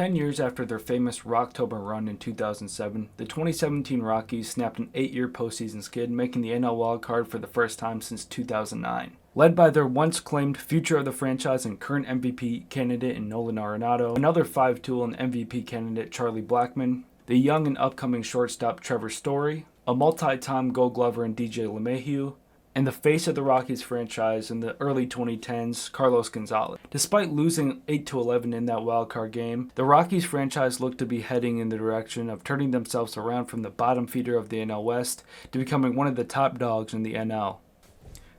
10 years after their famous Rocktober run in 2007, the 2017 Rockies snapped an 8-year postseason skid, making the NL wildcard for the first time since 2009. Led by their once-claimed future of the franchise and current MVP candidate in Nolan Arenado, another five-tool and MVP candidate Charlie Blackmon, the young and upcoming shortstop Trevor Story, a multi-time Gold Glover in DJ LeMahieu, and the face of the Rockies franchise in the early 2010s, Carlos Gonzalez. Despite losing 8-11 in that wildcard game, the Rockies franchise looked to be heading in the direction of turning themselves around from the bottom feeder of the NL West to becoming one of the top dogs in the NL.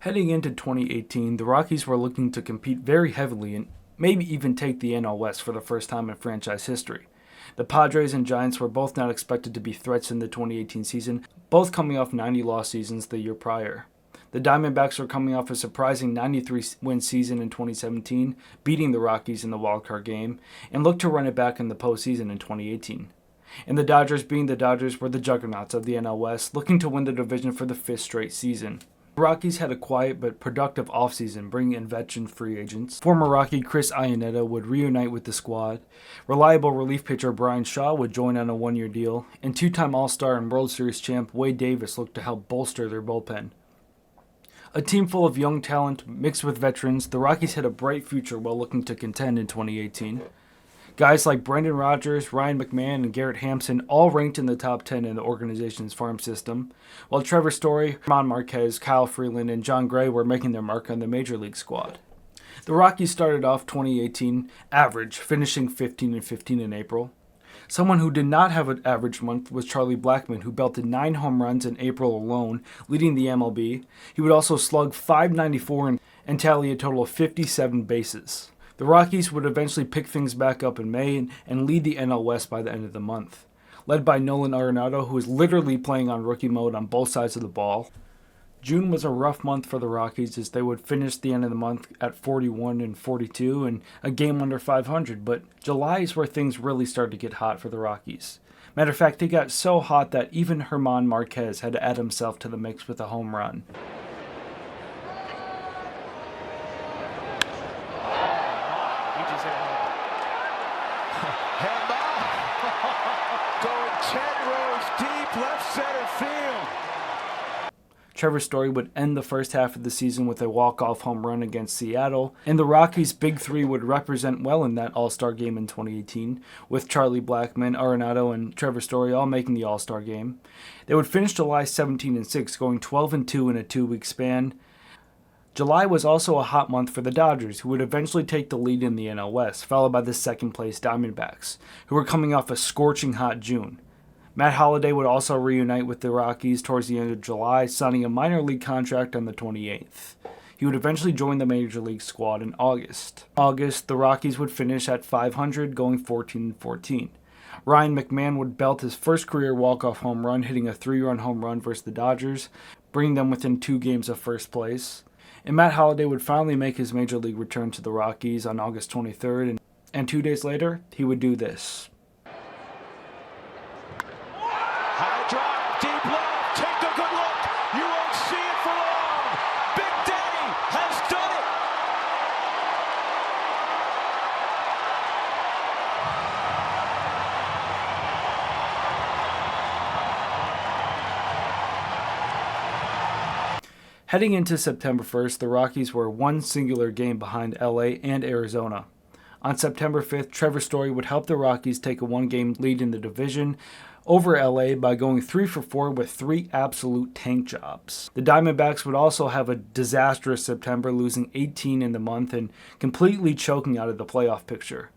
Heading into 2018, the Rockies were looking to compete very heavily and maybe even take the NL West for the first time in franchise history. The Padres and Giants were both not expected to be threats in the 2018 season, both coming off 90-loss seasons the year prior. The Diamondbacks were coming off a surprising 93-win season in 2017, beating the Rockies in the wildcard game, and looked to run it back in the postseason in 2018. And the Dodgers, being the Dodgers, were the juggernauts of the NL West, looking to win the division for the fifth straight season. The Rockies had a quiet but productive offseason, bringing in veteran free agents. Former Rocky Chris Iannetta would reunite with the squad. Reliable relief pitcher Brian Shaw would join on a one-year deal, and two-time All-Star and World Series champ Wade Davis looked to help bolster their bullpen. A team full of young talent mixed with veterans, the Rockies had a bright future while looking to contend in 2018. Guys like Brendan Rodgers, Ryan McMahon, and Garrett Hampson all ranked in the top 10 in the organization's farm system, while Trevor Story, German Marquez, Kyle Freeland, and John Gray were making their mark on the Major League squad. The Rockies started off 2018 average, finishing 15-15 in April. Someone who did not have an average month was Charlie Blackmon, who belted 9 home runs in April alone, leading the MLB. He would also slug .594 and tally a total of 57 bases. The Rockies would eventually pick things back up in May and lead the NL West by the end of the month, led by Nolan Arenado, who was literally playing on rookie mode on both sides of the ball. June was a rough month for the Rockies as they would finish the end of the month at 41-42 and a game under 500, but July is where things really started to get hot for the Rockies. Matter of fact, they got so hot that even German Marquez had to add himself to the mix with a home run. Going 10 rows deep, left center field. Trevor Story would end the first half of the season with a walk-off home run against Seattle, and the Rockies' big three would represent well in that All-Star game in 2018, with Charlie Blackmon, Arenado, and Trevor Story all making the All-Star game. They would finish July 17-6, going 12-2 in a 2-week span. July was also a hot month for the Dodgers, who would eventually take the lead in the NL West, followed by the second-place Diamondbacks, who were coming off a scorching hot June. Matt Holliday would also reunite with the Rockies towards the end of July, signing a minor league contract on the 28th. He would eventually join the Major League squad in August. The Rockies would finish at .500, going 14-14. Ryan McMahon would belt his first career walk-off home run, hitting a 3-run home run versus the Dodgers, bringing them within 2 games of first place. And Matt Holliday would finally make his Major League return to the Rockies on August 23rd, and 2 days later, he would do this. High drive, deep left, take a good look. You won't see it for long. Big Daddy has done it. Heading into September 1st, the Rockies were one singular game behind LA and Arizona. On September 5th, Trevor Story would help the Rockies take a 1-game lead in the division over LA by going 3-for-4 with 3 absolute tank jobs. The Diamondbacks would also have a disastrous September, losing 18 in the month and completely choking out of the playoff picture.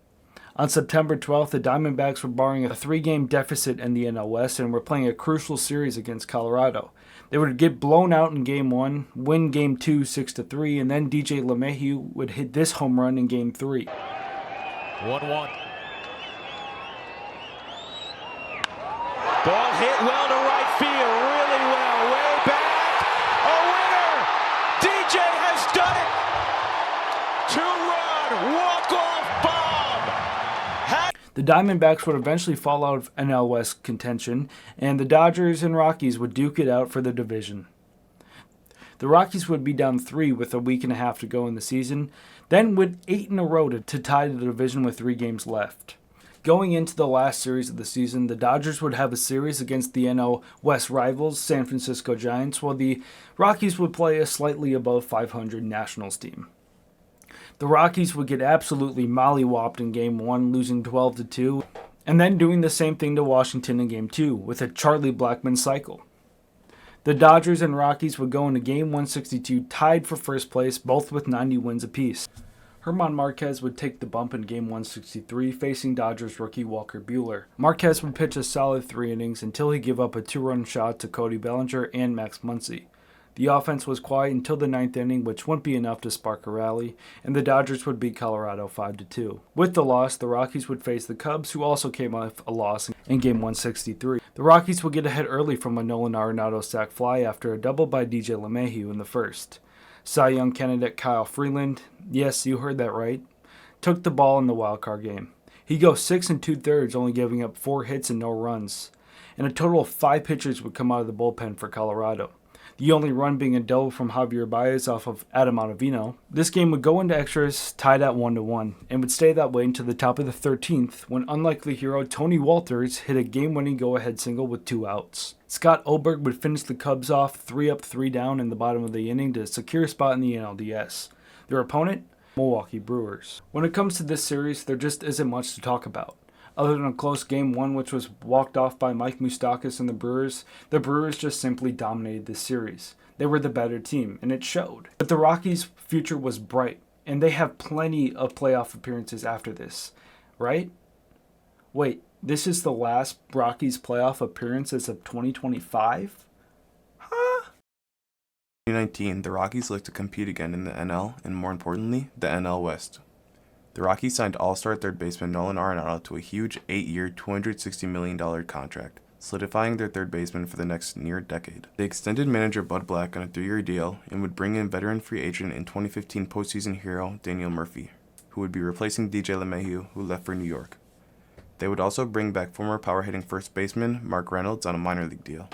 On September 12th, the Diamondbacks were barring a 3-game deficit in the NL West and were playing a crucial series against Colorado. They would get blown out in Game 1, win Game 2 6-3, and then DJ LeMahieu would hit this home run in Game 3. 1-1. Ball hit well to right field, really well, way back. A winner! DJ has done it! 2-run walk-off bomb! The Diamondbacks would eventually fall out of NL West contention, and the Dodgers and Rockies would duke it out for the division. The Rockies would be down 3 with a week and a half to go in the season, then would 8 in a row to tie the division with 3 games left. Going into the last series of the season, the Dodgers would have a series against the NL West rivals, San Francisco Giants, while the Rockies would play a slightly above 500 Nationals team. The Rockies would get absolutely mollywopped in Game 1, losing 12-2, and then doing the same thing to Washington in Game 2 with a Charlie Blackmon cycle. The Dodgers and Rockies would go into Game 162 tied for first place, both with 90 wins apiece. German Marquez would take the bump in Game 163, facing Dodgers rookie Walker Buehler. Marquez would pitch a solid 3 innings until he gave up a 2-run shot to Cody Bellinger and Max Muncy. The offense was quiet until the 9th inning, which wouldn't be enough to spark a rally, and the Dodgers would beat Colorado 5-2. With the loss, the Rockies would face the Cubs, who also came off a loss in Game 163. The Rockies would get ahead early from a Nolan Arenado sac fly after a double by DJ LeMahieu in the first. Cy Young candidate Kyle Freeland, yes, you heard that right, took the ball in the wildcard game. He goes 6 2/3, only giving up 4 hits and no runs, and a total of 5 pitchers would come out of the bullpen for Colorado. The only run being a double from Javier Baez off of Adam Ottavino. This game would go into extras tied at 1-1 and would stay that way until the top of the 13th when unlikely hero Tony Walters hit a game-winning go-ahead single with 2 outs. Scott Oberg would finish the Cubs off 3 up, 3 down in the bottom of the inning to secure a spot in the NLDS. Their opponent? Milwaukee Brewers. When it comes to this series, there just isn't much to talk about. Other than a close Game 1 which was walked off by Mike Moustakas and the Brewers just simply dominated this series. They were the better team, and it showed. But the Rockies' future was bright, and they have plenty of playoff appearances after this, right? Wait, this is the last Rockies playoff appearance as of 2025? Huh? 2019, the Rockies look to compete again in the NL, and more importantly, the NL West. The Rockies signed all-star third baseman Nolan Arenado to a huge 8-year, $260 million contract, solidifying their third baseman for the next near decade. They extended manager Bud Black on a 3-year deal and would bring in veteran free agent and 2015 postseason hero Daniel Murphy, who would be replacing DJ LeMahieu, who left for New York. They would also bring back former power-hitting first baseman Mark Reynolds on a minor league deal.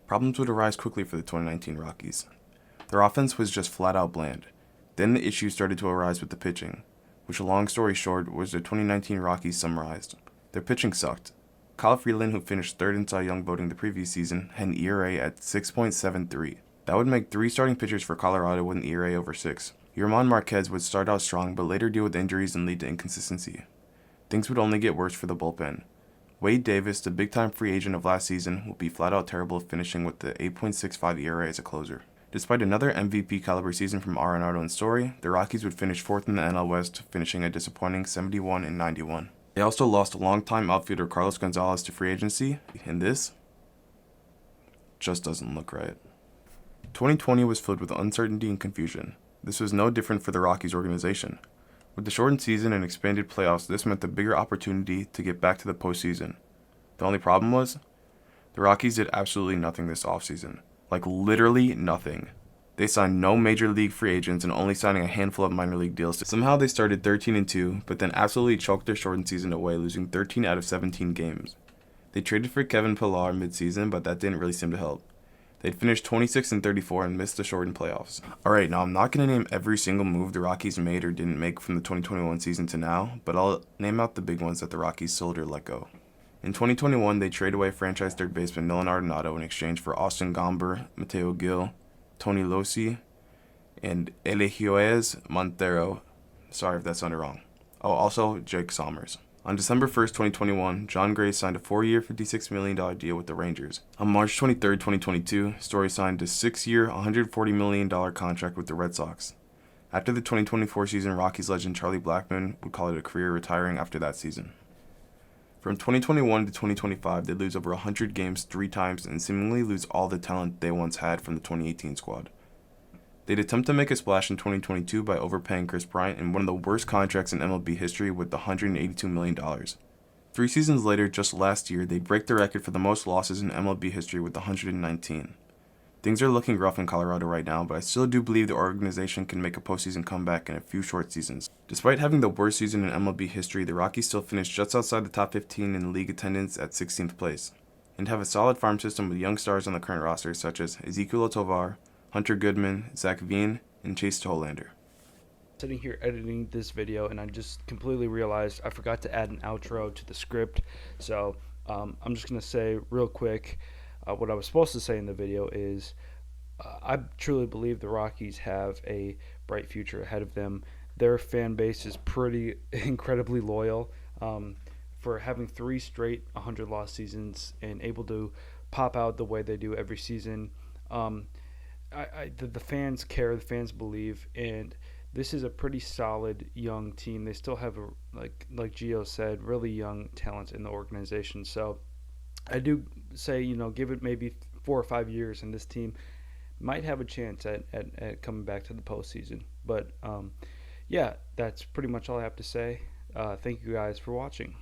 Problems would arise quickly for the 2019 Rockies. Their offense was just flat-out bland. Then the issues started to arise with the pitching, which, long story short, was the 2019 Rockies summarized. Their pitching sucked. Kyle Freeland, who finished 3rd in Cy Young voting the previous season, had an ERA at 6.73. That would make 3 starting pitchers for Colorado with an ERA over 6. German Marquez would start out strong but later deal with injuries and lead to inconsistency. Things would only get worse for the bullpen. Wade Davis, the big-time free agent of last season, will be flat-out terrible, finishing with the 8.65 ERA as a closer. Despite another MVP-caliber season from Arenado and Story, the Rockies would finish 4th in the NL West, finishing a disappointing 71-91. They also lost longtime outfielder Carlos Gonzalez to free agency, and this just doesn't look right. 2020 was filled with uncertainty and confusion. This was no different for the Rockies organization. With the shortened season and expanded playoffs, this meant a bigger opportunity to get back to the postseason. The only problem was, the Rockies did absolutely nothing this offseason. Like, literally nothing. They signed no major league free agents and only signing a handful of minor league deals. Somehow they started 13-2, but then absolutely choked their shortened season away, losing 13 out of 17 games. They traded for Kevin Pillar midseason, but that didn't really seem to help. They'd finished 26-34 and missed the shortened playoffs. Alright, now I'm not going to name every single move the Rockies made or didn't make from the 2021 season to now, but I'll name out the big ones that the Rockies sold or let go. In 2021, they traded away franchise third baseman Nolan Arenado in exchange for Austin Gomber, Mateo Gil, Tony Losi, and Eligioes Montero. Sorry if that sounded wrong. Oh, also Jake Sommers. On December 1st, 2021, John Gray signed a 4-year, $56 million deal with the Rangers. On March 23rd, 2022, Story signed a 6-year, $140 million contract with the Red Sox. After the 2024 season, Rockies legend Charlie Blackmon would call it a career, retiring after that season. From 2021 to 2025, they lose over 100 games 3 times and seemingly lose all the talent they once had from the 2018 squad. They'd attempt to make a splash in 2022 by overpaying Chris Bryant in one of the worst contracts in MLB history with $182 million. 3 seasons later, just last year, they break the record for the most losses in MLB history with 119. Things are looking rough in Colorado right now, but I still do believe the organization can make a postseason comeback in a few short seasons. Despite having the worst season in MLB history, the Rockies still finished just outside the top 15 in league attendance at 16th place, and have a solid farm system with young stars on the current roster such as Ezequiel Tovar, Hunter Goodman, Zach Veen, and Chase Tolander. Sitting here editing this video, and I just completely realized I forgot to add an outro to the script. So I'm just going to say real quick what I was supposed to say in the video is I truly believe the Rockies have a bright future ahead of them. Their fan base is pretty incredibly loyal. For having 3 straight 100-loss seasons and able to pop out the way they do every season. The fans care, the fans believe, and this is a pretty solid young team. They still have, like Gio said, really young talent in the organization. So I do say, give it maybe 4 or 5 years, and this team might have a chance at coming back to the postseason. But, yeah, that's pretty much all I have to say. Thank you guys for watching.